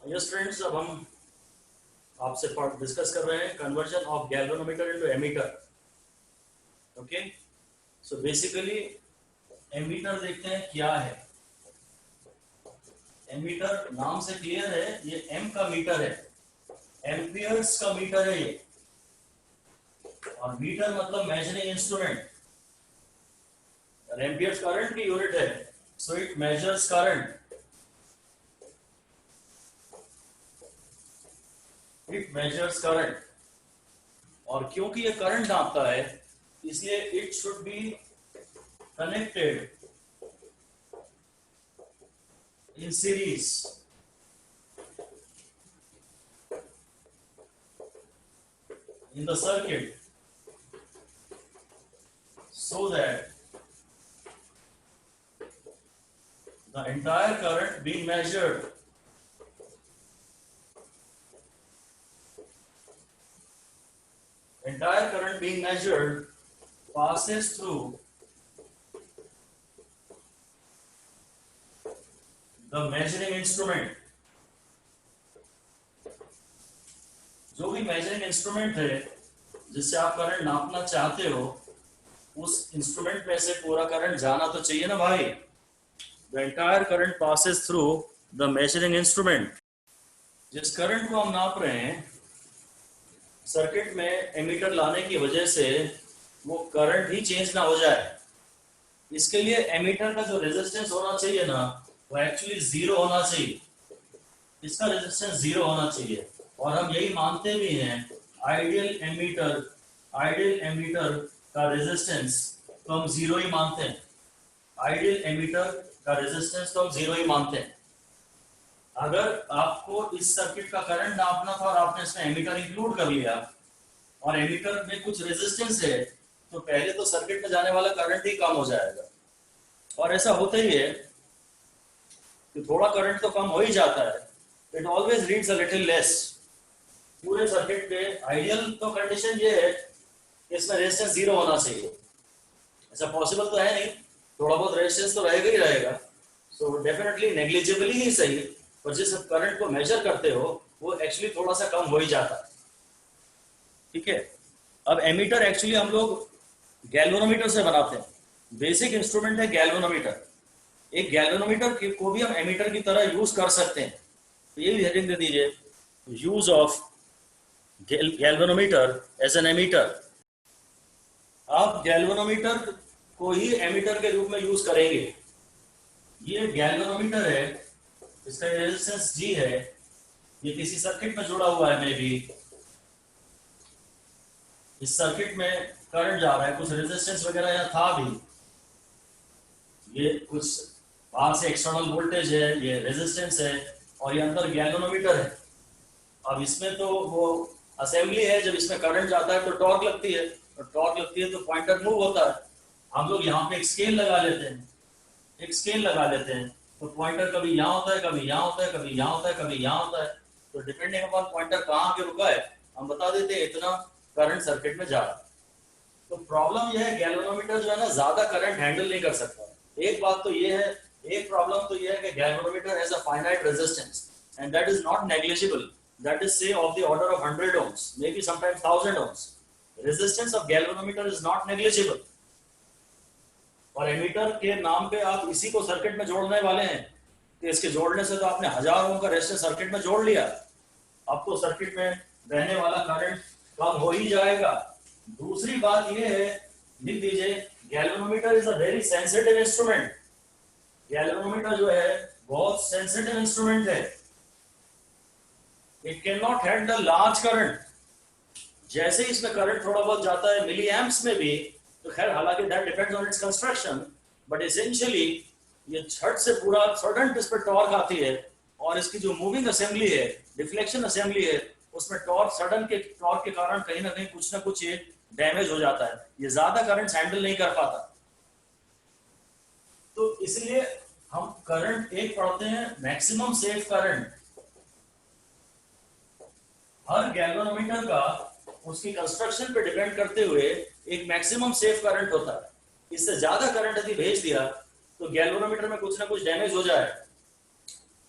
Yes friends, अब हम आपसे डिस्कस कर रहे हैं conversion of galvanometer into ammeter. Okay, so basically ammeter देखते हैं क्या है। एमीटर नाम से क्लियर है, ये एम का मीटर है, एम्पियर्स का मीटर है ये, और मीटर मतलब मेजरिंग इंस्ट्रूमेंट। एम्पियर्स करंट की यूनिट है, so it measures current. It measures current, और क्योंकि ये करंट नापता है इसलिए it should be connected in series in the circuit so that the entire current being measured passes through the measuring instrument। जो भी measuring instrument है जिससे आप करंट नापना चाहते हो, उस इंस्ट्रूमेंट में से पूरा करंट जाना तो चाहिए ना भाई। The entire current passes through the measuring instrument. जिस करंट को हम नाप रहे हैं, सर्किट में एमीटर लाने की वजह से वो करंट ही चेंज ना हो जाए, इसके लिए एमीटर का जो रेजिस्टेंस होना चाहिए ना, वो एक्चुअली जीरो होना चाहिए। इसका रेजिस्टेंस जीरो होना चाहिए, और हम यही मानते भी हैं। आइडियल एमीटर का रेजिस्टेंस तो हम जीरो ही मानते हैं। आइडियल एमीटर का रेजिस्टेंस तो हम जीरो ही मानते हैं। अगर आपको इस सर्किट का करंट नापना था और आपने इसमें एमीटर इंक्लूड कर लिया और एमीटर में कुछ रेजिस्टेंस है, तो पहले तो सर्किट में जाने वाला करंट ही कम हो जाएगा। और ऐसा होता ही है कि थोड़ा करंट तो कम हो ही जाता है, it always reads a little less. पूरे सर्किट पे आइडियल तो कंडीशन ये है कि इसमें रेजिस्टेंस जीरो होना चाहिए। ऐसा पॉसिबल तो है नहीं, थोड़ा बहुत रेजिस्टेंस तो रहेगा ही रहेगा, सो डेफिनेटली नेग्लिजिबली ही सही, पर जिस करंट को मेजर करते हो वो एक्चुअली थोड़ा सा कम हो ही जाता है। ठीक है, अब एमीटर एक्चुअली हम लोग गैल्वेनोमीटर से बनाते हैं। बेसिक इंस्ट्रूमेंट है गैल्वेनोमीटर। एक गैल्वेनोमीटर को भी हम एमीटर की तरह यूज कर सकते हैं। तो ये भी हेडिंग दे दीजिए, use of galvanometer as an ammeter. आप गैल्वेनोमीटर को ही एमीटर के रूप में यूज करेंगे। ये गैल्वेनोमीटर है, इसका रेजिस्टेंस G है, ये किसी सर्किट में जुड़ा हुआ है। मे बी इस सर्किट में करंट जा रहा है, कुछ रेजिस्टेंस वगैरह यहाँ था भी, ये कुछ बाहर से एक्सटर्नल वोल्टेज है, ये रेजिस्टेंस है, और ये अंदर गैल्वेनोमीटर है। अब इसमें तो वो असेंबली है, जब इसमें करंट जाता है तो टॉर्क लगती है, और टॉर्क लगती है तो पॉइंटर मूव होता है। हम लोग यहाँ पे एक स्केल लगा लेते हैं, तो पॉइंटर कभी यहाँ होता है, कभी यहाँ होता है, कभी यहाँ होता है, कभी यहाँ होता है। तो डिपेंडिंग अपॉन पॉइंटर कहाँ आके रुका है, हम बता देते हैं इतना करंट सर्किट में जा रहा है। तो प्रॉब्लम यह है, गैल्वेनोमीटर जो है ना, ज्यादा करंट हैंडल नहीं कर सकता। एक बात तो ये है, एक प्रॉब्लम तो ये है कि galvanometer has a finite resistance and that is not negligible. That is say of the order of 100 ohms, maybe sometimes 1000 ohms. Resistance of galvanometer is not negligible. और एमीटर के नाम पे आप इसी को सर्किट में जोड़ने वाले हैं, तो इसके जोड़ने से तो आपने 1000 ओम का रेजिस्टेंस सर्किट में जोड़ लिया। अब तो सर्किट में रहने वाला करंट कम हो ही जाएगा। दूसरी बात यह है, लिख दीजिए, galvanometer is a very sensitive instrument. Galvanometer जो है बहुत सेंसिटिव इंस्ट्रूमेंट है। It cannot handle large current। जैसे ही इसमें करंट थोड़ा बहुत जाता है मिली एम्प्स में भी, तो खैर हालांकि that depends on its construction, but essentially ये झट से पूरा सडन इस पर टॉर्क आती है, और इसकी जो मूविंग असेंबली है, डिफ्लेक्शन असेंबली है, उसमें टॉर्क सडन के टॉर्क के कारण कहीं ना कहीं कुछ ना कुछ ये डैमेज हो जाता है, ये ज्यादा करंट हैंडल नहीं कर पाता। तो इसलिए हम करंट एक पढ़ते हैं, मैक्सिमम सेफ करंट। हर गैल्वेनोमीटर का उसकी कंस्ट्रक्शन पे डिपेंड करते हुए एक मैक्सिमम सेफ करंट होता है। इससे ज्यादा करंट यदि भेज दिया तो गैल्वेनोमीटर में कुछ ना कुछ डैमेज हो जाए।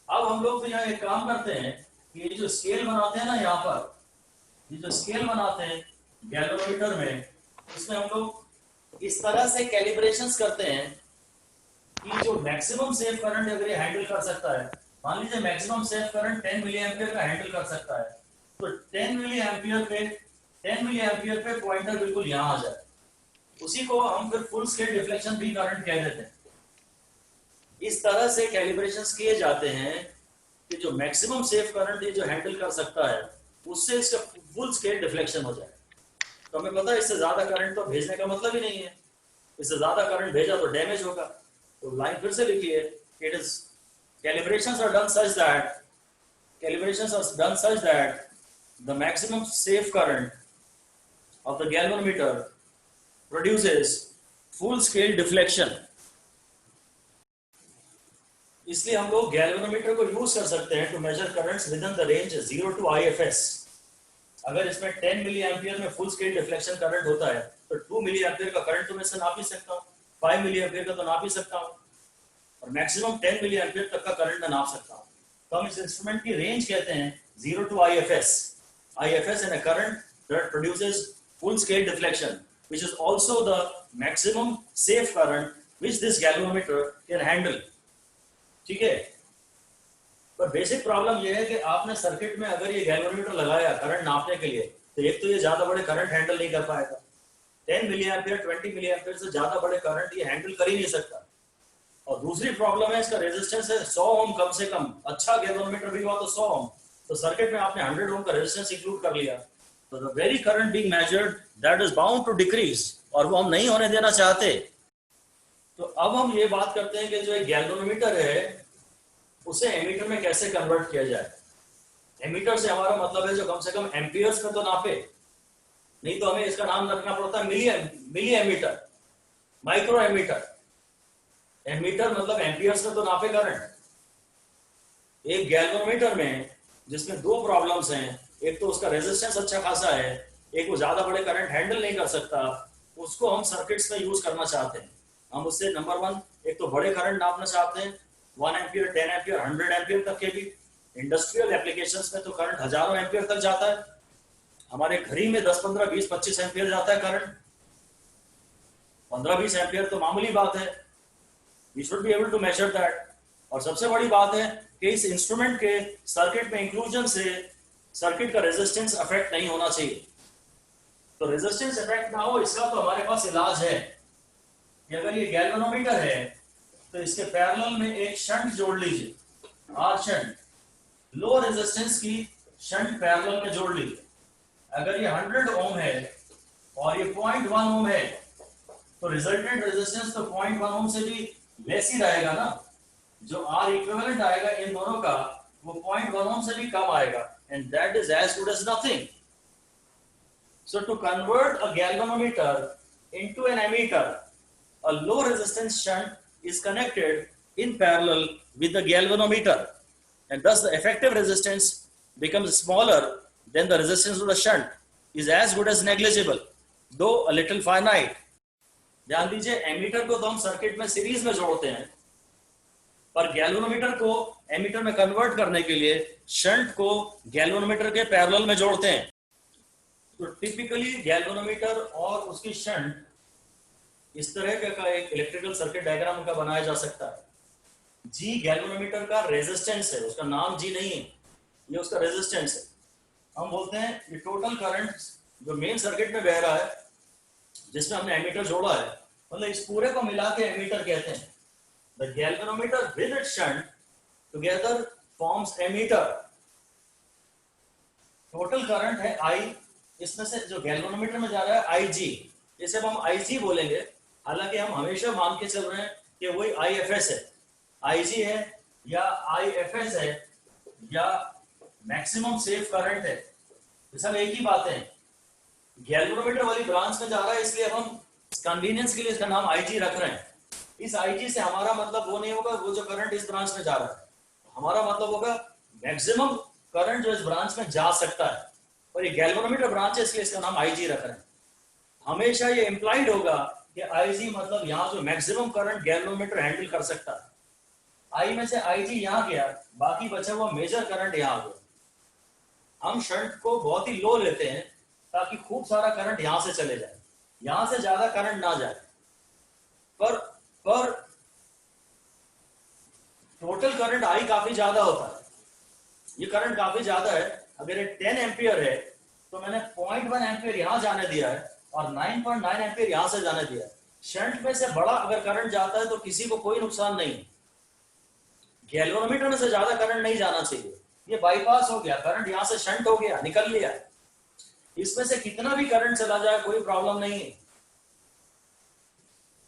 अब हम लोग तो यहाँ एक काम करते हैं, ये जो स्केल बनाते हैं ना यहाँ पर, ये जो स्केल बनाते हैं गैल्वेनोमीटर में, इसमें हम लोग इस तरह से कैलिब्रेशंस करते हैं कि जो मैक्सिमम सेफ करंट अगर ये हैंडल कर सकता है, मान लीजिए maximum safe current 10 milli ampere का हैंडल कर सकता है, तो 10 मिली एम्पियर पे पॉइंटर बिल्कुल यहाँ आ जाए, उसी को हम फिर फुल स्केल डिफ्लेक्शन भी करंट कह देते हैं। इस तरह से कैलिब्रेशंस किए जाते हैं कि जो मैक्सिमम सेफ करंट ये जो हैंडल कर सकता है उससे इसका फुल स्केल डिफ्लेक्शन हो जाए। तो हमें पता है इससे ज्यादा करंट तो भेजने का मतलब ही नहीं है, इससे ज्यादा करंट भेजा तो डैमेज होगा। तो लाइन फिर से लिखिए, it is calibrations are done such that the maximum safe current of the galvanometer produces full scale deflection। इसलिए हम लोग गैल्वेनोमीटर को यूज कर सकते हैं to measure currents within the range 0 to IFS। अगर इसमें 10 मिली एम्पियर में फुल स्केल डिफ्लेक्शन करंट होता है तो 2 मिली एम्पियर का करंट तो मैं इससे नाप ही सकता हूँ, 5 मिली एम्पियर का तो नाप ही सकता हूँ, और मैक्सिमम 10 मिली एम्पियर तक का करंट मैं नाप सकता हूँ। तो हम इस इंस्ट्रूमेंट की रेंज कहते हैं 0 to IFS। IFS in a current that produces full scale deflection, which is also the maximum safe current which this galvanometer can handle। ठीक है, पर बेसिक प्रॉब्लम यह है कि आपने सर्किट में अगर ये गैल्वेनोमीटर लगाया करंट नापने के लिए, तो एक तो ये ज्यादा बड़े करंट हैंडल नहीं कर पाएगा, 10 मिली एम्पियर 20 मिली एम्पियर से ज्यादा बड़े करंट ये हैंडल कर ही नहीं सकता। और दूसरी प्रॉब्लम है इसका रेजिस्टेंस है 100 ओम कम से कम, अच्छा गैल्वेनोमीटर भी हुआ तो 100 ओम, तो सर्किट में आपने 100 ओम का रेजिस्टेंस इंक्लूड कर लिया, तो the very current being measured that is bound to decrease, और वो हम नहीं होने देना चाहते। तो अब हम ये बात करते हैं कि जो एक गैल्वेनोमीटर है उसे एमीटर में कैसे कन्वर्ट किया जाए। एमीटर से हमारा मतलब है जो कम से कम एम्पियर्स में तो नापे, नहीं तो हमें इसका नाम रखना पड़ता है milli ammeter, micro ammeter. Ammeter मतलब एम्पियर्स में तो नापे करंट। एक गैल्वेनोमीटर में जिसमें दो प्रॉब्लम्स हैं, एक तो उसका रेजिस्टेंस अच्छा खासा है, एक वो ज्यादा बड़े करंट हैंडल नहीं कर सकता, उसको हम सर्किट्स में यूज करना चाहते हैं। हम उससे नंबर 1 एक तो बड़े करंट नापना चाहते हैं, 1 एम्पियर 10 एम्पियर 100 एम्पियर तक के भी। इंडस्ट्रियल एप्लीकेशंस में तो करंट हजारों एम्पियर तक जाता है, हमारे घड़ी में 10 15 20 25 एम्पियर जाता है करंट, 15 20 एम्पियर तो मामूली बात है, we should be able to measure that. और सबसे बड़ी बात है कि इस इंस्ट्रूमेंट के सर्किट में इंक्लूजन से सर्किट का रेजिस्टेंस अफेक्ट नहीं होना चाहिए। तो रेजिस्टेंस अफेक्ट ना हो इसका तो हमारे पास इलाज है कि अगर ये गैल्वेनोमीटर है तो इसके पैरेलल में एक शंट जोड़ लीजिए, आर शंट, लो रेजिस्टेंस की शंट पैरेलल में जोड़ लीजिए। अगर ये 100 ओम है और ये 0.1 ओम है तो रिजल्टेंट रेजिस्टेंस तो 0.1 ओम से भी लेस ही रहेगा ना, जो आर इक्विवेलेंट आएगा इन दोनों का वो 0.1 ओम से भी कम आएगा, and that is as good as nothing. So to convert a galvanometer into an emitter, a low resistance shunt is connected in parallel with the galvanometer, and thus the effective resistance becomes smaller than the resistance of the shunt, is as good as negligible, though a little finite। ध्यान दीजिए, ammeter को तो हम circuit में series में जोड़ते हैं, पर गैल्वेनोमीटर को एमीटर में कन्वर्ट करने के लिए शंट को गैल्वेनोमीटर के पैरेलल में जोड़ते हैं। तो टिपिकली गैल्वेनोमीटर और उसकी शंट इस तरह का एक इलेक्ट्रिकल सर्किट डायग्राम का बनाया जा सकता है। जी गैल्वेनोमीटर का रेजिस्टेंस है, उसका नाम जी नहीं है, ये उसका रेजिस्टेंस है। हम बोलते हैं ये टोटल करंट जो मेन सर्किट में बह रहा है जिसमें हमने एमीटर जोड़ा है, मतलब इस पूरे को मिला के एमीटर कहते हैं। The galvanometer with its shunt together forms ammeter. Total current है आई, इसमें से जो गैल्वेनोमीटर में जा रहा है आईजी, इसे हम आईजी बोलेंगे, हालांकि हम हमेशा मान के चल रहे हैं कि वही आईएफएस है, आईजी है या आईएफएस है या मैक्सिमम सेफ करंट है, ये सब एक ही बात है। गैल्वेनोमीटर वाली ब्रांच में जा रहा है इसलिए हम कन्वीनियंस के लिए इसका नाम आईजी रख रहे हैं। इस आईजी से हमारा मतलब वो नहीं होगा वो जो करंट इस ब्रांच में जा रहा है, हमारा मतलब होगा मैक्सिमम करंट जो इस ब्रांच में जा सकता है, और ये गैल्वेनोमीटर ब्रांच है इसलिए इसका नाम आईजी रख रहे हैं। हमेशा ये इंप्लाइड होगा कि आईजी मतलब यहाँ जो मैक्सिमम करंट गैल्वेनोमीटर हैंडल कर सकता है, आई में से आईजी यहाँ गया, बाकी बचा हुआ मेजर करंट यहाँ आ गया। हम शंट को बहुत ही लो लेते हैं ताकि खूब सारा करंट यहां से चले जाए, यहां से ज्यादा करंट ना जाए। पर टोटल करंट आई काफी ज्यादा होता है, ये करंट काफी ज्यादा है। अगर ये 10 एम्पियर है तो मैंने 0.1 एम्पियर यहां जाने दिया है और 9.9 एम्पियर यहां से जाने दिया है। शंट में से बड़ा अगर करंट जाता है तो किसी को कोई नुकसान नहीं है। गैल्वेनोमीटर में से ज्यादा करंट नहीं जाना चाहिए, ये बाईपास हो गया, करंट यहां से शंट हो गया, निकल लिया। इसमें से कितना भी करंट चला जाए कोई प्रॉब्लम नहीं है।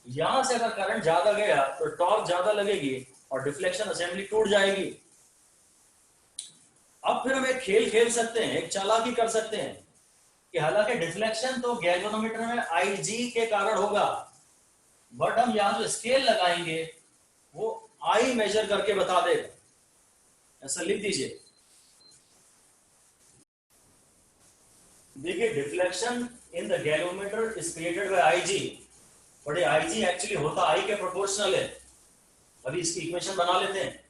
यहां से अगर करंट ज्यादा गया तो टॉर्क ज्यादा लगेगी और डिफ्लेक्शन असेंबली टूट जाएगी। अब फिर हम एक खेल खेल सकते हैं, एक चालाकी कर सकते हैं कि हालांकि डिफ्लेक्शन तो गैल्वेनोमीटर में IG के कारण होगा, बट हम यहां जो स्केल लगाएंगे वो I मेजर करके बता देगा। ऐसा लिख दीजिए, देखिए deflection in the galvanometer is created by IG, but IG actually होता I के प्रोपोर्शनल है। अभी इसकी इक्वेशन बना लेते हैं,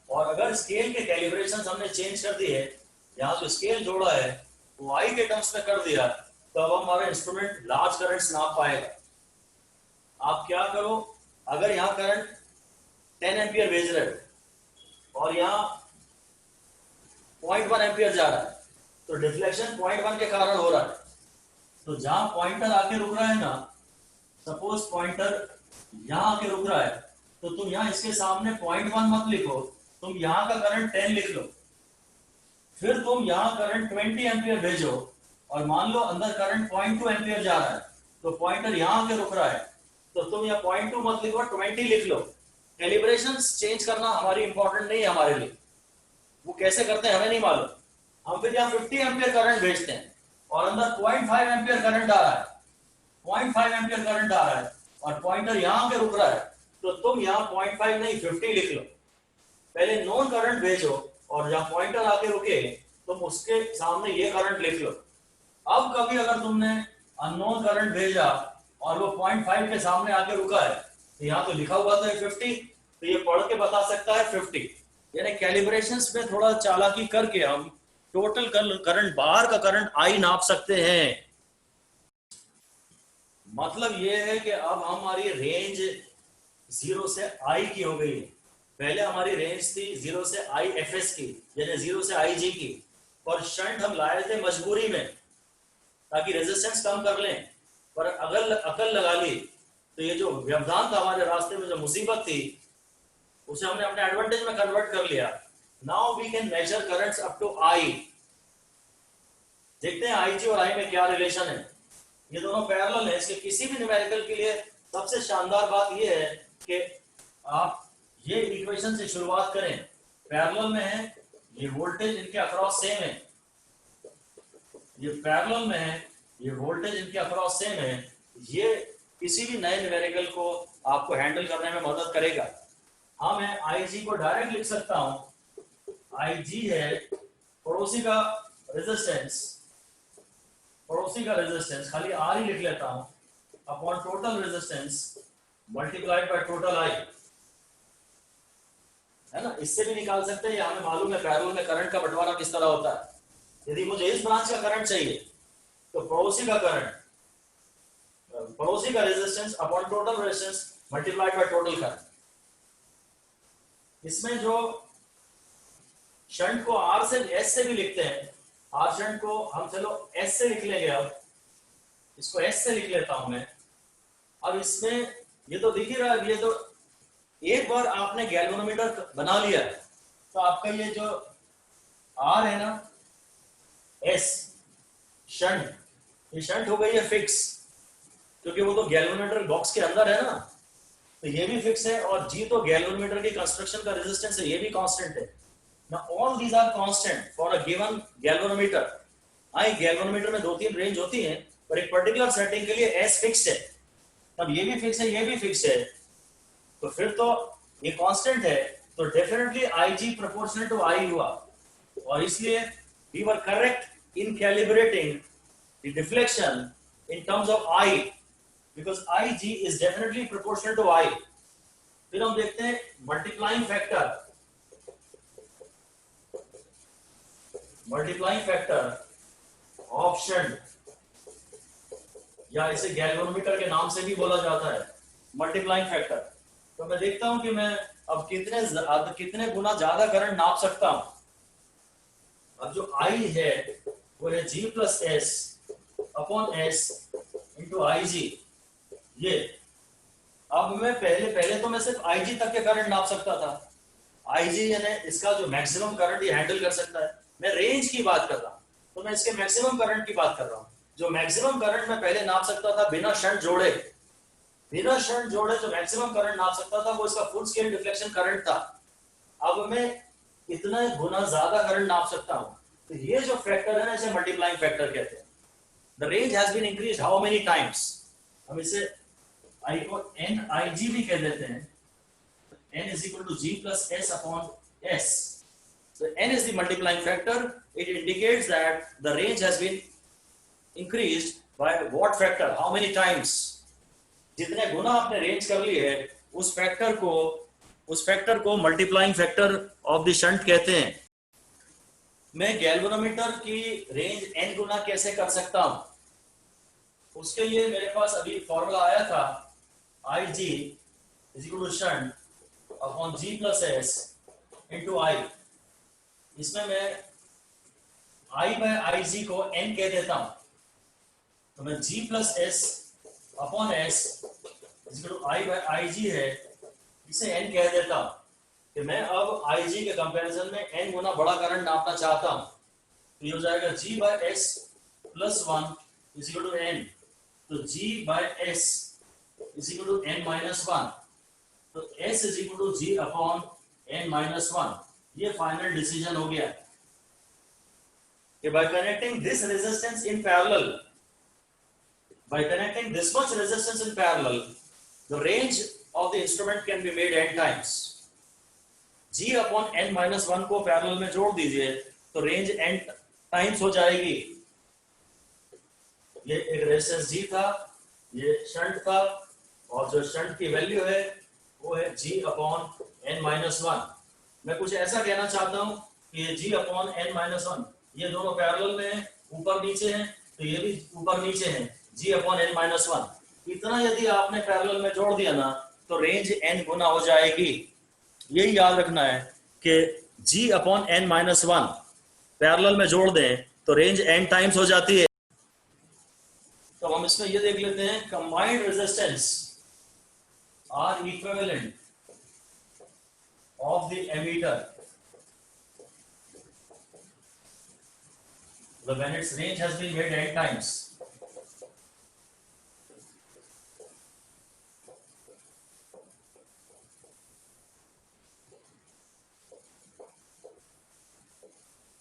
और अगर स्केल के कैलिब्रेशन हमने चेंज कर दिए, यहाँ जो स्केल जोड़ा है वो I के टर्म्स में कर दिया, तो अब हमारा इंस्ट्रूमेंट लार्ज करंट्स नाप पाएगा। आप क्या करो, अगर यहाँ करंट 10 एम्पियर भेज रहे हो और यहाँ 0.1 एम्पियर जा रहा है, तो डिफ्लेक्शन 0.1 के कारण हो रहा है। तो जहां पॉइंटर आके रुक रहा है ना, सपोज पॉइंटर यहाँ आके रुक रहा है, तो तुम यहाँ इसके सामने 0.1 मत लिखो, तुम यहाँ का करंट 10 लिख लो। फिर तुम यहाँ करंट 20 एम्पियर भेजो और मान लो अंदर करंट 0.2 एम्पियर जा रहा है, तो पॉइंटर यहाँ आके रुक रहा है, तो तुम यहाँ 0.2 मत लिखो, 20 लिख लो। कैलिब्रेशन चेंज करना हमारी इंपॉर्टेंट नहीं है हमारे लिए, वो कैसे करते हैं हमें नहीं मालूम। हम फिर यहाँ 50 एम्पियर करंट भेजते हैं और अंदर 0.5 एम्पियर करंट आ रहा है, 0.5 एम्पियर करंट आ रहा है और पॉइंटर यहाँ आके रुक रहा है, तो तुम यहाँ 0.5 नहीं 50 लिख लो। पहले नॉन करंट भेजो और जहां पॉइंटर आके रुके तुम उसके सामने ये करंट लिख लो। अब कभी अगर तुमने अननोन करंट भेजा और वो 0.5 के सामने आके रुका है, तो यहाँ तो लिखा हुआ था 50, तो ये पढ़ के बता सकता है 50। यानी कैलिब्रेशंस में थोड़ा चालाकी करके हम टोटल करंट, बाहर का करंट I नाप सकते हैं। मतलब ये है कि अब हमारी रेंज 0 से I की हो गई है। पहले हमारी रेंज थी 0 से IFS की, यानी 0 से IG की, और शंट हम लाए थे मजबूरी में ताकि रेजिस्टेंस कम कर लें। पर अगर अकल लगा ली तो ये जो व्यवधान था हमारे रास्ते में, जो मुसीबत थी, उसे हमने अपने एडवांटेज में कन्वर्ट कर लिया। Now we can measure currents up to I। देखते हैं IG और I में क्या रिलेशन है। ये दोनों पैरेलल है। इसके किसी भी न्यूमेरिकल के लिए सबसे शानदार बात ये है कि आप ये इक्वेशन से शुरुआत करें, पैरेलल में है, ये वोल्टेज इनके अक्रॉस सेम है, ये पैरेलल में है, ये वोल्टेज इनके अक्रॉस सेम है। ये किसी भी नए न्यूमेरिकल को आपको हैंडल करने में मदद करेगा। हाँ, मैं IG को डायरेक्ट लिख सकता हूं। IG है पड़ोसी का रेजिस्टेंस, पड़ोसी का रेजिस्टेंस खाली R ही लिख लेता हूं, upon total resistance multiplied by total I, है ना। इससे भी निकाल सकते हैं, हमें मालूम है पैरेलल में करंट का बंटवारा किस तरह होता है। यदि मुझे इस ब्रांच का करंट चाहिए तो पड़ोसी का करंट, पड़ोसी का resistance upon total resistance multiplied by total current. इसमें जो शंट को R से S से भी लिखते हैं, R शंट को हम चलो S से लिख लेंगे। अब इसको S से लिख लेता हूं मैं। अब इसमें ये तो दिख ही रहा है, ये तो एक बार आपने गैल्वेनोमीटर बना लिया तो आपका ये जो R है ना, S शंट, ये शंट हो गई है फिक्स, क्योंकि वो तो गैल्वेनोमीटर बॉक्स के अंदर है ना, तो ये भी फिक्स है। और G तो गैल्वेनोमीटर की कंस्ट्रक्शन का रेजिस्टेंस है, ये भी कांस्टेंट है। Now all these are constant for a given galvanometer। Galvanometer में 2-3 रेंज होती हैं, पर एक पर्टिकुलर सेटिंग के लिए S फिक्स्ड है। अब ये भी फिक्स है, ये भी फिक्स है, तो फिर तो ये कांस्टेंट है, तो definitely IG proportional to I हुआ। और इसलिए we were correct in calibrating the deflection in terms of I, because IG is definitely proportional to I। फिर हम देखते हैं multiplying factor. Multiplying factor of shunt, या इसे गैल्वेनोमीटर के नाम से भी बोला जाता है, मल्टीप्लाइंग फैक्टर। तो मैं देखता हूं कि मैं अब कितने गुना ज्यादा करंट नाप सकता हूं। अब जो I है वो है G plus S upon S into I G. ये अब मैं पहले तो मैं सिर्फ IG तक के करंट नाप सकता था। IG यानी इसका जो मैक्सिमम करंट ये हैंडल कर सकता है। मैं रेंज की बात कर रहा हूं, तो मैं इसके मैक्सिमम करंट की बात कर रहा हूं। जो मैक्सिमम करंट मैं पहले नाप सकता था बिना शंट जोड़े, जो मैक्सिमम करंट नाप सकता था वो इसका फुल स्केल डिफ्लेक्शन करंट था। अब मैं इतना गुना ज्यादा करंट नाप सकता हूं। तो ये जो फैक्टर है ना, इसे मल्टीप्लाइंग फैक्टर कहते हैं। The range has been increased how many times. हम इसे I को NIG भी कह देते हैं। N is equal to G plus S upon S. So N is the multiplying factor. It indicates that the range has been increased by what factor? How many times? जितने गुना आपने range कर ली है उस factor को multiplying factor of the shunt कहते हैं। मैं galvanometer की रेंज n गुना कैसे कर सकता हूं? उसके लिए मेरे पास अभी फॉर्मूला आया था, IG is equal to shunt upon G plus S into I। इसमें मैं I by IG को n कह देता हूं, तो मैं G plus S upon S is equal to I by IG है, इसे n कह देता हूं कि मैं अब IG के कंपैरिजन में n गुना बड़ा करंट नापना चाहता हूं। तो ये हो जाएगा G by S plus 1 is equal to n। तो G by S is equal to n minus 1। तो S is equal to G upon n minus 1। ये फाइनल डिसीजन हो गया कि by connecting this resistance in parallel, by connecting this much resistance in parallel, the range of the instrument can be made n times। G upon n minus 1 को parallel में जोड़ दीजिए तो range n times हो जाएगी। ये एक resistance G था, ये शंट था, और जो शंट की वैल्यू है वो है G अपॉन n माइनस 1। मैं कुछ ऐसा कहना चाहता हूं कि ये G अपॉन n माइनस 1 ये दोनों पैरेलल में हैं, ऊपर नीचे हैं, तो ये भी ऊपर नीचे हैं, G अपॉन n माइनस 1। इतना यदि आपने पैरेलल में जोड़ दिया ना तो रेंज n गुना हो जाएगी। यही याद रखना है कि G upon n minus 1 parallel में जोड़ दें तो रेंज n टाइम्स हो जाती है। तो हम इसमें ये देख लेते हैं, combined resistance or equivalent of the ammeter when its range has been made n times।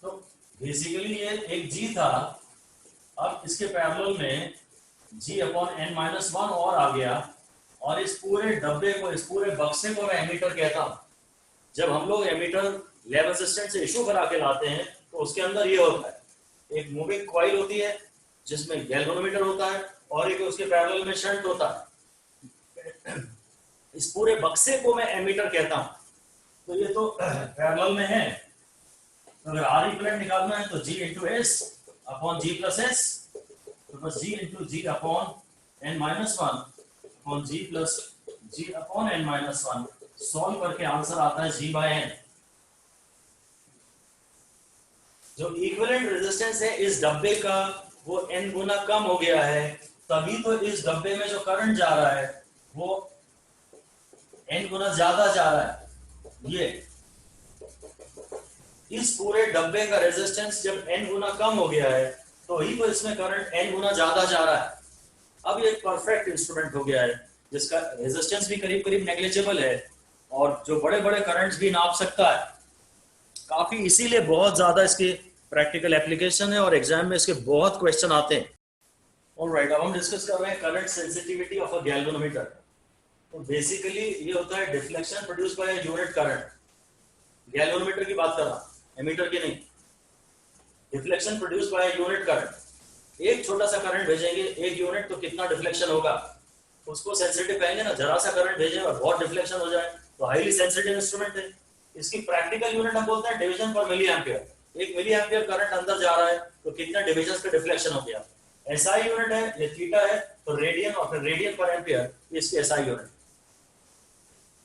तो बेसिकली ये एक G था, अब इसके पैरेलल में G अपॉन n माइनस 1 और आ गया, और इस पूरे डब्बे को, इस पूरे बक्से को मैं एमीटर कहता हूं। जब हम लोग एमीटर लैब असिस्टेंट से इशू करा के लाते हैं तो उसके अंदर ये होता है, एक मूविंग कॉइल होती है जिसमें गैल्वेनोमीटर होता है और एक उसके पैरेलल में शंट होता है। इस पूरे बक्से को मैं एमीटर कहता हूं। तो ये तो पैरेलल में है, तो अगर आर इक्विवेलेंट निकालना है तो G into S upon G plus S, तो बस G into G upon n minus 1 upon G plus G upon n minus 1। Solve करके आंसर आता है G बाय n। जो इक्विवेलेंट रेजिस्टेंस है इस डब्बे का वो n गुना कम हो गया है, तभी तो इस डब्बे में जो करंट जा रहा है वो n गुना ज्यादा जा रहा है। ये इस पूरे डब्बे का रेजिस्टेंस जब n गुना कम हो गया है तो ही तो इसमें करंट n गुना ज्यादा जा रहा है। अब ये एक परफेक्ट इंस्ट्रूमेंट हो गया है जिसका रेजिस्टेंस भी करीब करीब नेग्लिजिबल है और जो बड़े बड़े करंट्स भी नाप सकता है काफी, इसीलिए बहुत ज्यादा इसकी प्रैक्टिकल एप्लीकेशन है और एग्जाम में इसके बहुत क्वेश्चन आते हैं। ऑलराइट, अब हम डिस्कस कर रहे हैं current sensitivity of a galvanometer. तो बेसिकली ये होता है deflection produce by unit current. Galvanometer की बात कर रहा हूं, एमीटर की नहीं। Deflection produce by unit current, एक छोटा सा करंट भेजेंगे 1 यूनिट तो कितना डिफ्लेक्शन होगा, उसको सेंसिटिव कहेंगे ना। जरा सा करंट भेजें और बहुत डिफ्लेक्शन हो जाए तो हाईली सेंसिटिव इंस्ट्रूमेंट है। इसकी प्रैक्टिकल यूनिट हम बोलते हैं डिवीजन पर milli ampere. 1 milli ampere current अंदर जा रहा है तो कितने डिविजन का डिफ्लेक्शन हो गया। एसआई यूनिट है, ये थीटा है, तो रेडियन और फिर रेडियन पर एम्पियर इसकी एसआई यूनिट।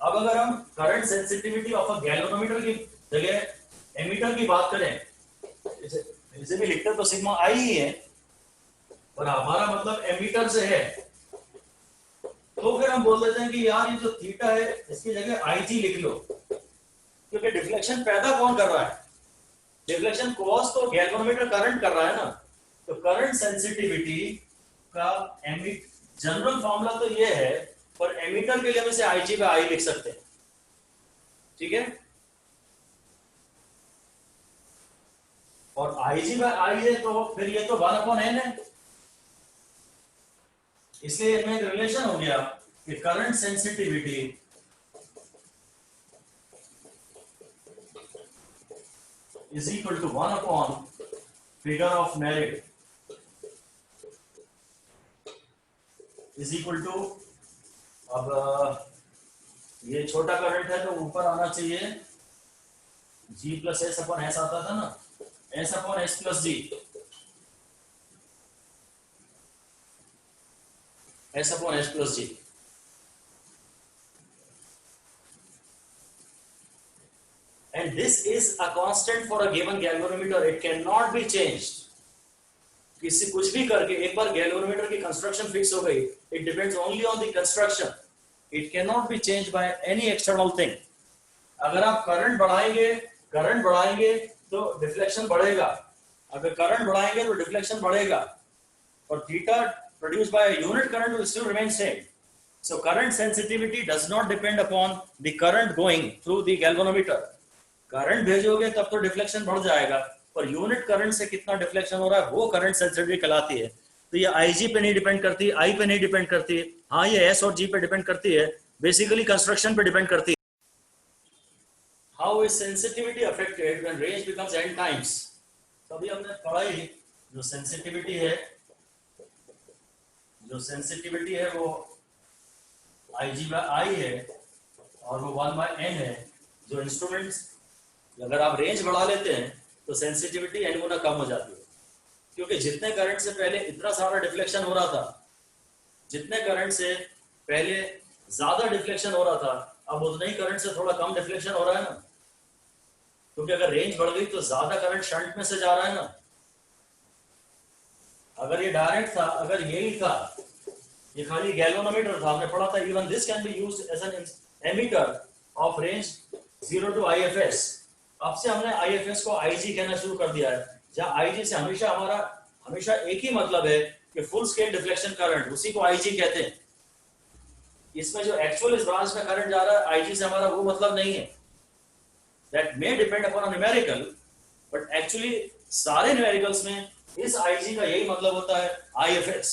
अब अगर हम current sensitivity of a galvanometer की जगह एमीटर की बात करें, इसे भी लिखते तो सिग्मा आई ही है, पर हमारा मतलब एमीटर से है, तो फिर हम बोल देते हैं कि यार ये जो थीटा है इसकी जगह आई जी लिख लो, क्योंकि डिफ्लेक्शन पैदा कौन कर रहा है, डिफ्लेक्शन कॉज तो गैल्वेनोमीटर करंट कर रहा है ना। तो करंट सेंसिटिविटी का जनरल फॉर्मूला तो ये है, पर एमीटर के लिए हम इसे आईजी पे आई लिख सकते हैं, ठीक है। और आईजी पे आई है तो फिर ये तो 1/n है, इसलिए इनमें एक रिलेशन हो गया कि current sensitivity is equal to 1/figure of merit is equal to, अब ये छोटा करंट है तो ऊपर आना चाहिए G plus S upon S आता था ना, S upon S plus G, S upon S plus G. And this is a constant for a given galvanometer. It cannot be changed. किसी कुछ भी करके एक बार गैल्वेनोमीटर की कंस्ट्रक्शन फिक्स हो गई, it depends only on the construction. It cannot be changed by any external thing. अगर आप करंट बढ़ाएंगे तो डिफ्लेक्शन बढ़ेगा, अगर करंट बढ़ाएंगे तो डिफ्लेक्शन बढ़ेगा, और theta produced by a unit current will still remain same. So current sensitivity does not depend upon the current going through the galvanometer. Current भेजोगे तब तो डिफ्लेक्शन बढ़ जाएगा, पर यूनिट करंट से कितना डिफ्लेक्शन हो रहा है वो करंट सेंसिटिविटी कहलाती है। तो ये आईजी पे नहीं डिपेंड करती, आई पे नहीं डिपेंड करती, हाँ ये एस और जी पे डिपेंड करती है, बेसिकली कंस्ट्रक्शन पे डिपेंड करती है। How is sensitivity affected when range becomes n times. तभी हमने पढ़ा ही, जो सेंसिटिविटी है वो आईजी बाय आई है और वो 1/n है। जो इंस्ट्रूमेंट्स अगर आप रेंज बढ़ा लेते हैं तो सेंसिटिविटी n गुना कम हो जाती है, क्योंकि जितने करंट से पहले इतना सारा डिफ्लेक्शन हो रहा था, जितने करंट से पहले ज्यादा डिफ्लेक्शन हो रहा था, अब उतने ही करंट से थोड़ा कम डिफ्लेक्शन हो रहा है ना, क्योंकि अगर रेंज बढ़ गई तो ज्यादा करंट शंट में से जा रहा है ना। अगर ये डायरेक्ट था, अगर यही था, ये खाली गैल्वेनोमीटर था, हमने पढ़ा था even this can be used as an ammeter of range 0 to IFS। अब से हमने IFS को IG कहना शुरू कर दिया है, जहां IG से हमेशा एक ही मतलब है कि फुल स्केल डिफ्लेक्शन करंट, उसी को IG कहते हैं। इसमें जो एक्चुअल इस ब्रांच में करंट जा रहा है IG से हमारा वो मतलब नहीं है। That may depend upon a numerical, but actually सारे न्यूमेरिकल्स में इस IG का यही मतलब होता है IFS।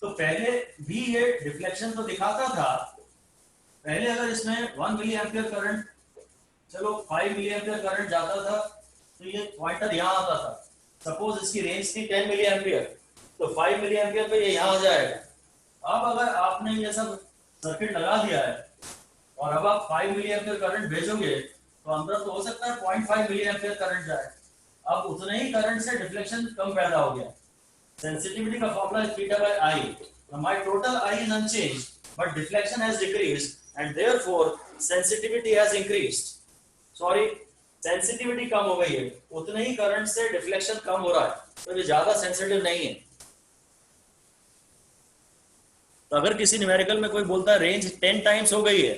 तो पहले भी ये डिफ्लेक्शन तो दिखाता था, पहले अगर इसमें 1 मिली एम्पियर करंट, चलो 5 मिली एम्पियर करंट जाता था तो ये पॉइंटर यहाँ आता था। सपोज इसकी रेंज थी 10 मिली एम्पियर, तो 5 मिली एम्पियर पे ये यहाँ आ जाएगा। अब अगर आपने ये सब सर्किट लगा दिया है और अब आप 5 मिली एम्पियर करंट भेजोगे तो अंदर तो हो सकता है 0.5 मिली एम्पियर करंट जाए। अब उतने ही करंट से डिफ्लेक्शन कम पैदा हो गया। सेंसिटिविटी का फॉर्मूला है theta by I. My total I is unchanged, but deflection has decreased and therefore sensitivity has increased. Sorry, sensitivity कम हो गई है, उतने ही करंट से डिफ्लेक्शन कम हो रहा है, तो ये ज्यादा सेंसिटिव नहीं है। तो अगर किसी न्यूमेरिकल में कोई बोलता है रेंज 10 टाइम्स हो गई है,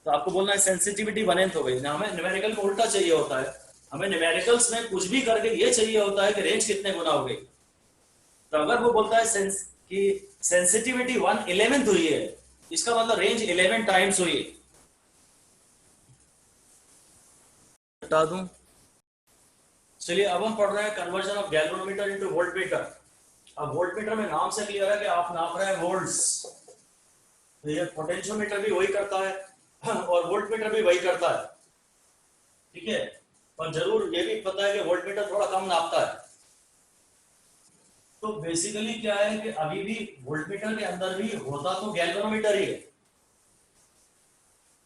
तो आपको बोलना है सेंसिटिविटी 1/n हो गई ना। हमें न्यूमेरिकल में उल्टा चाहिए होता है, हमें न्यूमेरिकल्स में कुछ भी करके ये चाहिए होता है कि रेंज कितने गुना हो गई। तो अगर वो बोलता है कि सेंसिटिविटी 1/11 हुई है, इसका मतलब रेंज 11 टाइम्स हुई। बता दूं, चलिए अब हम पढ़ रहे हैं conversion of galvanometer into voltmeter. अब वोल्टमीटर में नाम से क्लियर है कि आप नाप रहे हैं वोल्ट्स, तो ये पोटेंशियोमीटर भी वही करता है और वोल्टमीटर भी वही करता है, ठीक है। पर जरूर ये भी पता है कि वोल्टमीटर थोड़ा कम नापता है। तो बेसिकली क्या है कि अभी भी वोल्टमीटर के अंदर भी होता तो गैल्वेनोमीटर ही है,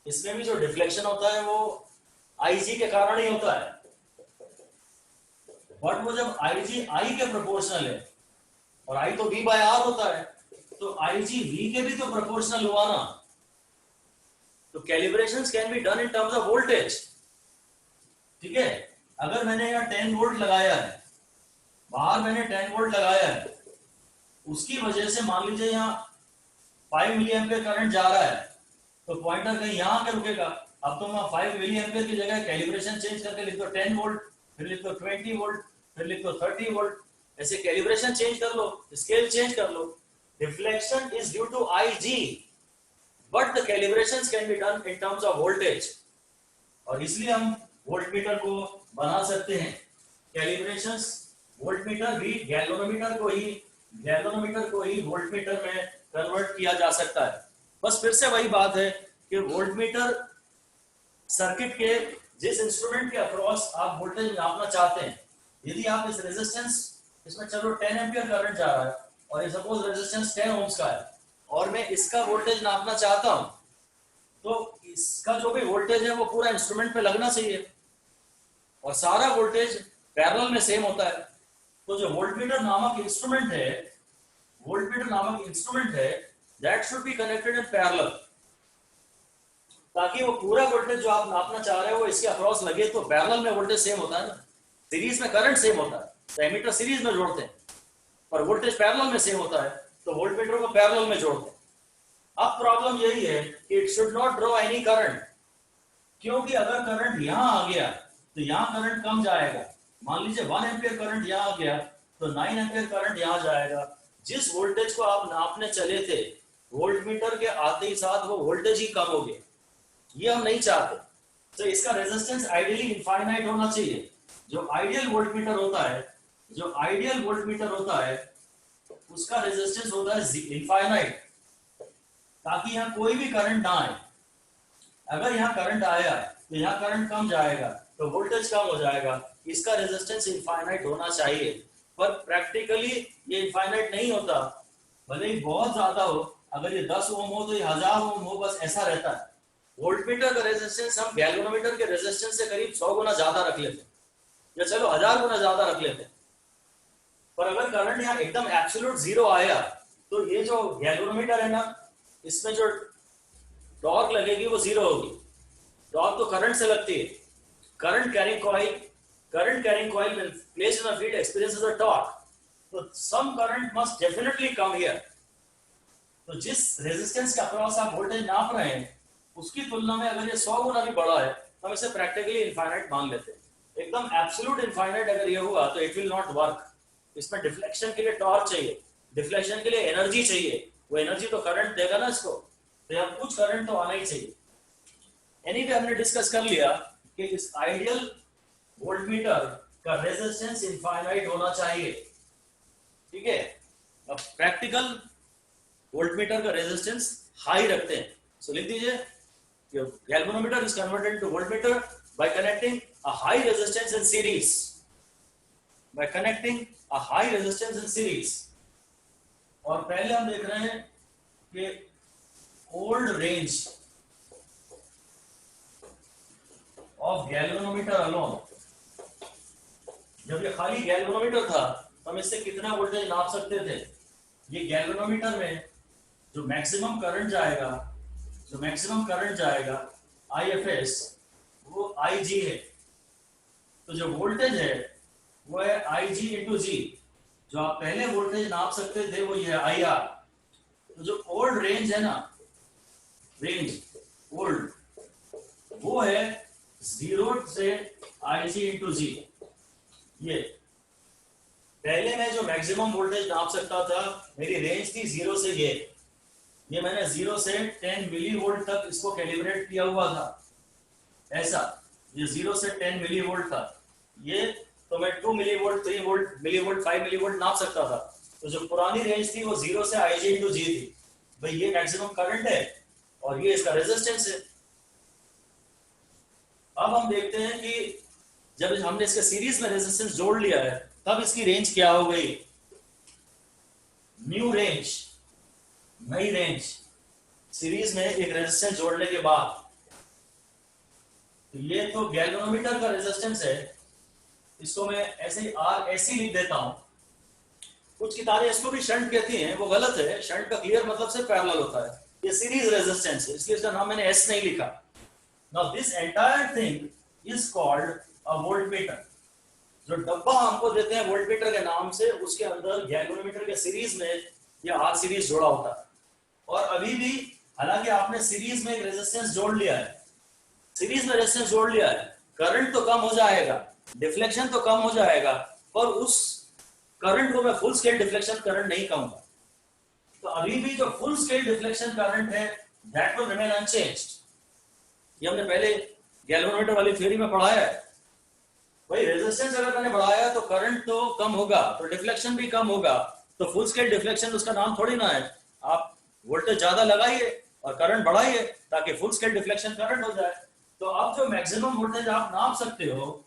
इसमें भी जो डिफ्लेक्शन होता है वो IG के कारण ही होता है, बट वो जब IG I के प्रोपोर्शनल है और I तो V बाय R होता है, तो IG V के भी तो प्रोपोर्शनल हुआ ना, तो calibrations can be done in terms of voltage. ठीक है, अगर मैंने यहाँ 10 वोल्ट लगाया है, बाहर मैंने 10 वोल्ट लगाया है, उसकी वजह से मान लीजिए यहाँ 5 मिली एम्पियर करंट जा रहा है, तो पॉइंटर कहीं यहाँ आके रुकेगा। अब तो मैं 5 मिली एम्पियर की जगह कैलिब्रेशन चेंज करके लिख दो 10 वोल्ट, फिर लिख दो 20 वोल्ट, फिर लिख दो 30 वोल्ट, ऐसे कैलिब्रेशन चेंज कर लो, स्केल चेंज कर लो। Reflection is due to IG, but the calibrations can be done in terms of voltage, और इसलिए हम वोल्टमीटर को बना सकते हैं। कैलिब्रेशंस वोल्टमीटर भी गैल्वेनोमीटर को ही वोल्टमीटर में कन्वर्ट किया जा सकता है। बस फिर से वही बात है कि वोल्टमीटर सर्किट के जिस इंस्ट्रूमेंट के अक्रॉस आप वोल्टेज नापना चाहते हैं, यदि आप इस रेजिस्टेंस, इसमें चलो 10 एम्पियर करंट जा रहा है और ये सपोज रेजिस्टेंस 10 ओम्स का है और मैं इसका वोल्टेज नापना चाहता हूं, तो इसका जो भी वोल्टेज है वो पूरा इंस्ट्रूमेंट पे लगना चाहिए और सारा वोल्टेज पैरेलल में सेम होता है। तो जो वोल्टमीटर नामक इंस्ट्रूमेंट है that should be connected in parallel, ताकि वो पूरा वोल्टेज जो आप नापना चाह रहे हो वो इसके अक्रॉस लगे, तो पैरेलल में वोल्टेज सेम होता है ना, सीरीज में करंट सेम होता है, तो एमीटर सीरीज में जोड़ते हैं और वोल्टेज पैरेलल में सेम होता है, तो वोल्टमीटर को पैरेलल में जोड़ते हैं। अब प्रॉब्लम यही है कि it should not draw any current, क्योंकि अगर करंट यहां आ गया तो यहां करंट कम जाएगा। मान लीजिए 1 एम्पियर करंट यहां आ गया तो 9 एम्पियर करंट यहां जाएगा। जिस वोल्टेज को आप नापने चले थे, वोल्टमीटर के आते ही साथ वो वोल्टेज ही कम हो गया, ये हम नहीं चाहते। तो इसका रेजिस्टेंस आइडियली इनफाइनाइट होना चाहिए। जो आइडियल वोल्टमीटर होता है उसका रेजिस्टेंस होता है इनफाइनाइट, ताकि यहाँ कोई भी करंट ना आए। अगर यहाँ करंट आया तो यहाँ करंट कम जाएगा तो वोल्टेज कम हो जाएगा। इसका रेजिस्टेंस इनफाइनाइट होना चाहिए, पर प्रैक्टिकली ये इनफाइनाइट नहीं होता, भले ही बहुत ज्यादा हो। अगर ये 10 ओम हो तो ये 1000 ओम हो, बस ऐसा रहता है। वोल्टमीटर का रेजिस्टेंस हम गैल्वेनोमीटर के रेजिस्टेंस से करीब 100 गुना ज्यादा रख लेते हैं, या चलो 1000 गुना ज्यादा रख लेते हैं। पर अगर करंट यहाँ एकदम एब्सोल्यूट जीरो आया तो ये जो गैल्वेनोमीटर है ना, इसमें जो टॉर्क लगेगी वो जीरो होगी। टॉर्क तो करंट से लगती है। Current carrying coil when placed in a field experiences a torque, so some current must definitely come here। तो जिस रेजिस्टेंस के अक्रॉस आप वोल्टेज नाप रहे हैं उसकी तुलना में अगर ये 100 गुना भी बड़ा है तो हम इसे प्रैक्टिकली इनफाइनाइट मान लेते हैं। एकदम एब्सोल्यूट इनफाइनाइट अगर ये हुआ तो इट विल नॉट वर्क। इसमें डिफ्लेक्शन के लिए टॉर्क चाहिए, डिफ्लेक्शन के लिए एनर्जी चाहिए, वो एनर्जी तो करंट देगा ना इसको, तो यहाँ कुछ करंट तो आना ही चाहिए। एनीवे हमने डिस्कस कर लिया कि इस आइडियल वोल्टमीटर का रेजिस्टेंस इनफाइनाइट होना चाहिए। ठीक है, अब प्रैक्टिकल वोल्टमीटर का रेजिस्टेंस हाई रखते हैं। सो लिख दीजिए, galvanometer is converted to voltmeter by connecting a high resistance in series. By connecting a high resistance in series। और पहले हम देख रहे हैं कि old range of galvanometer alone, जब ये खाली गैल्वेनोमीटर था तो हम इससे कितना वोल्टेज नाप सकते थे। ये गैल्वेनोमीटर में जो मैक्सिमम करंट जाएगा IFS, वो IG है। तो जो वोल्टेज है वो है IG इंटू जी। जो आप पहले वोल्टेज नाप सकते थे वो ये है IR। तो जो ओल्ड रेंज है ना, ओल्ड, वो है 0 से IG इंटू जी। ये पहले मैं जो मैक्सिमम वोल्टेज नाप सकता था, मेरी रेंज थी 0 से ये मैंने 0 से 10 मिली वोल्ट तक इसको कैलिब्रेट किया हुआ था। ऐसा ये 0 से 10 मिली वोल्ट था। ये तो मैं 2 milli volt, 3 milli volt, 5 milli volt नाप सकता था। तो जो पुरानी रेंज थी वो 0 से IG इंटू जी थी। भाई ये मैक्सिमम करंट है और ये इसका रेजिस्टेंस है। अब हम देखते हैं कि जब हमने इसके सीरीज में रेजिस्टेंस जोड़ लिया है तब इसकी रेंज क्या हो गई। नई रेंज सीरीज में एक रेजिस्टेंस जोड़ने के बाद तो ये तो गैल्वेनोमीटर का रेजिस्टेंस है, इसको मैं ऐसे ही आर ऐसी लिख देता हूं। कुछ किताबें इसको भी शंट कहती हैं, वो गलत है। शंट का क्लियर मतलब से पैरेलल होता है, ये सीरीज रेजिस्टेंस है, इसलिए इसका नाम मैंने एस नहीं लिखा। Now this entire thing is called a voltmeter. जो डब्बा हमको देते हैं वोल्टमीटर के नाम से, उसके अंदर गैल्वेनोमीटर के सीरीज में या आर सीरीज जोड़ा होता है। और अभी भी हालांकि आपने सीरीज में एक रेजिस्टेंस जोड़ लिया है, सीरीज में रेजिस्टेंस जोड़ लिया है, करंट तो कम हो जाएगा, डिफ्लेक्शन तो कम हो जाएगा, पर उस करंट को मैं फुल स्केल डिफ्लेक्शन करंट नहीं कहूंगा। तो अभी भी जो फुल स्केल डिफ्लेक्शन करंट है दैट विल रिमेन अनचेंज्ड। ये हमने पहले गैल्वेनोमीटर वाली थ्योरी में पढ़ाया है। भाई रेजिस्टेंस अगर मैंने बढ़ाया तो करंट तो कम होगा, तो डिफ्लेक्शन भी कम होगा। तो फुल स्केल डिफ्लेक्शन उसका नाम थोड़ी ना है। आप वोल्टेज ज्यादा लगाइए और करंट बढ़ाइए ताकि फुल स्केल डिफ्लेक्शन करंट हो जाए। तो अब जो मैक्सिमम वोल्टेज आप नाप सकते हो,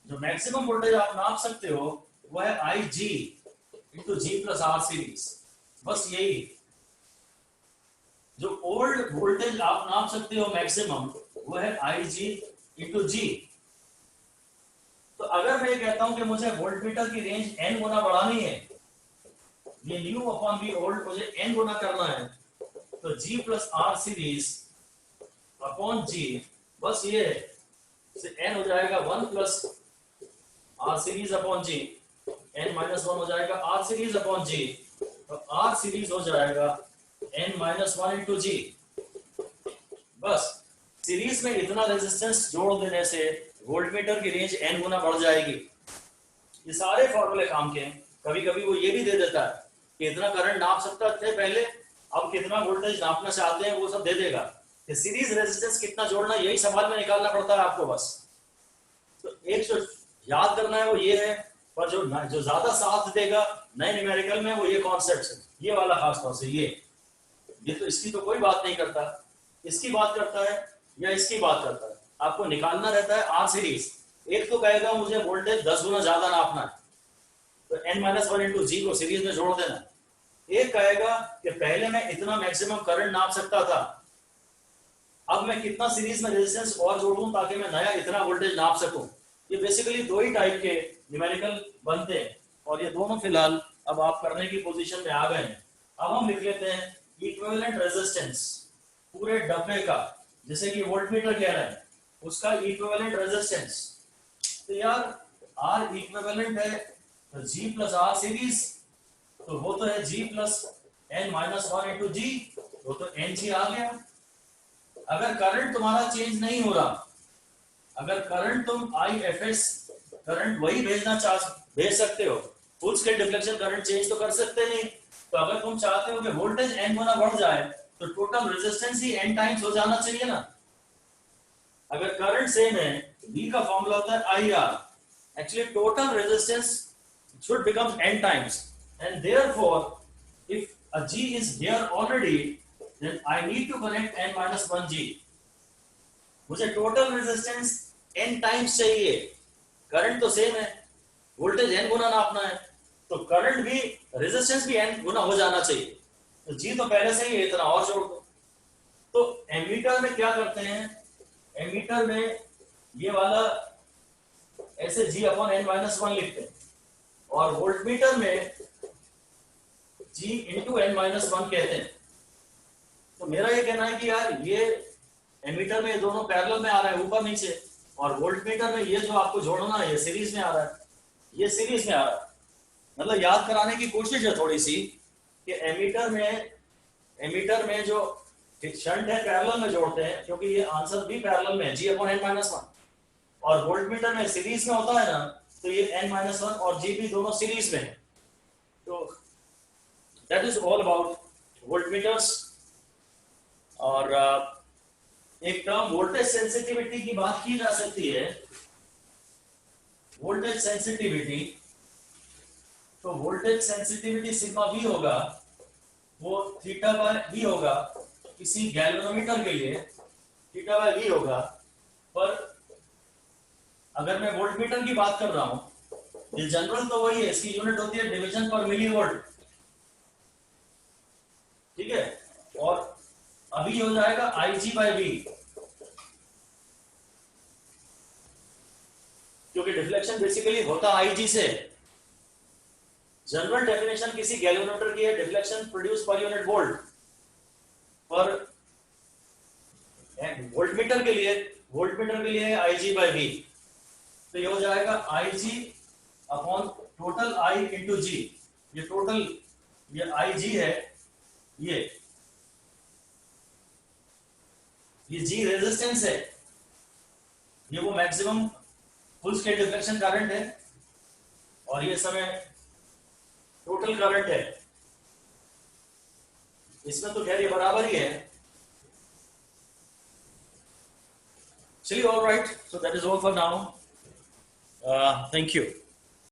जो मैक्सिमम वोल्टेज आप नाप सकते हो वो है आई जी इंटू जी प्लस आर सीरीज। बस यही जो ओल्ड वोल्टेज आप नाप सकते हो मैक्सिमम, वो है आई जी इंटू जी। तो अगर मैं कहता हूं कि मुझे वोल्टमीटर की रेंज n गुना बढ़ानी है, ये न्यू अपॉन बी ओल्ड मुझे n गुना करना है, तो g plus R series upon g, बस ये n हो जाएगा 1 plus R series upon g, n minus 1 हो जाएगा आर सीरीज अपॉन g, तो आर सीरीज हो जाएगा n माइनस 1 इंटू जी। बस सीरीज में इतना रेजिस्टेंस जोड़ देने से वोल्टमीटर की रेंज n गुना बढ़ जाएगी। ये सारे फॉर्मूले काम के हैं। कभी कभी वो ये भी दे देता है कि इतना करंट नाप सकता थे पहले, अब कितना वोल्टेज नापना चाहते हैं वो सब दे देगा। कि सीरीज रेजिस्टेंस कितना जोड़ना, यही सवाल में निकालना पड़ता है आपको बस। तो एक जो याद करना है वो ये है, पर जो ज्यादा साथ देगा नए न्यूमेरिकल में वो ये कॉन्सेप्ट है, ये वाला खास तौर से ये तो इसकी तो कोई बात नहीं करता, इसकी बात करता है या इसकी बात करता है। आपको निकालना रहता है आर सीरीज। एक तो कहेगा मुझे वोल्टेज 10 गुना ज्यादा नापना है, तो n माइनस 1 इंटू जी को सीरीज में जोड़ देना। एक कहेगा कि पहले मैं इतना मैक्सिमम करंट नाप सकता था, अब मैं कितना सीरीज में रेजिस्टेंस और जोड़ूं ताकि मैं नया इतना वोल्टेज नाप सकूं। ये बेसिकली दो ही टाइप के न्यूमेरिकल बनते हैं, और ये दोनों फिलहाल अब आप करने की पोजीशन में आ गए हैं। अब हम लिख लेते हैं इक्विवेलेंट रेजिस्टेंस पूरे डब्बे का, जैसे कि वोल्टमीटर कह रहे हैं उसका इक्विवेलेंट रेजिस्टेंस। तो यार आर इक्विवेलेंट है तो जी प्लस आर सीरीज, तो वो तो है जी प्लस एन माइनस 1 इंटू जी, वो तो एन जी आ गया। अगर करंट तुम्हारा चेंज नहीं हो रहा, अगर करंट तुम आई एफ एस करंट वही भेज सकते हो, full scale deflection current change तो कर सकते नहीं। तो अगर तुम चाहते हो कि वोल्टेज n गुना बढ़ जाए तो टोटल रेजिस्टेंस ही n टाइम्स हो जाना चाहिए ना। अगर करंट सेम है, V का फॉर्मूला होता है I R, actually total resistance should become n times, and therefore if a G is here already, then I need to connect n minus 1 G. मुझे टोटल रेजिस्टेंस n टाइम्स चाहिए, current तो same है, voltage n गुना नापना है, तो current भी resistance भी n गुना हो जाना चाहिए। तो G तो पहले से ही इतना और जोड़ दो। तो एमीटर में क्या करते हैं, एमीटर में ये वाला ऐसे G अपॉन n माइनस 1 लिखते हैं, और वोल्टमीटर में G इंटू n माइनस 1 कहते हैं। तो मेरा ये कहना है कि यार ये एमीटर में ये दोनों पैरेलल में आ रहा है ऊपर नीचे, और वोल्टमीटर में ये जो आपको जोड़ना है ये सीरीज में आ रहा है, ये सीरीज में आ रहा है। मतलब याद कराने की कोशिश है थोड़ी सी कि एमीटर में जो शंट है पैरेलल में जोड़ते हैं, क्योंकि ये आंसर भी पैरेलल में है G अपॉन n माइनस 1, और वोल्टमीटर में सीरीज में होता है ना, तो ये n माइनस 1 और G भी दोनों सीरीज में है। तो दैट इज ऑल अबाउट वोल्टमीटर्स। और एक टर्म वोल्टेज सेंसिटिविटी की बात की जा सकती है, वोल्टेज सेंसिटिविटी। तो वोल्टेज सेंसिटिविटी सिग्मा वी होगा, वो थीटा बाय वी होगा, किसी गैल्वेनोमीटर के लिए थीटा बाय वी होगा। पर अगर मैं वोल्टमीटर की बात कर रहा हूं, ये जनरल तो वही है, इसकी यूनिट होती है डिवीजन पर मिली वोल्ट, ठीक है। और अभी हो जाएगा आई जी बाई वी, क्योंकि डिफ्लेक्शन बेसिकली होता आईजी से। जनरल डेफिनेशन किसी गैल्वेनोमीटर की है, deflection produce per unit volt. पर वोल्टमीटर के लिए आईजी बाय वी, तो ये हो जाएगा IG upon total I into G. ये टोटल, ये आईजी है, ये जी रेजिस्टेंस है, ये वो maximum full scale deflection current है, और ये समय टोटल करंट है। इसमें तो खैर ये बराबर ही है। चलिए, all right, so that is all for now. Thank you.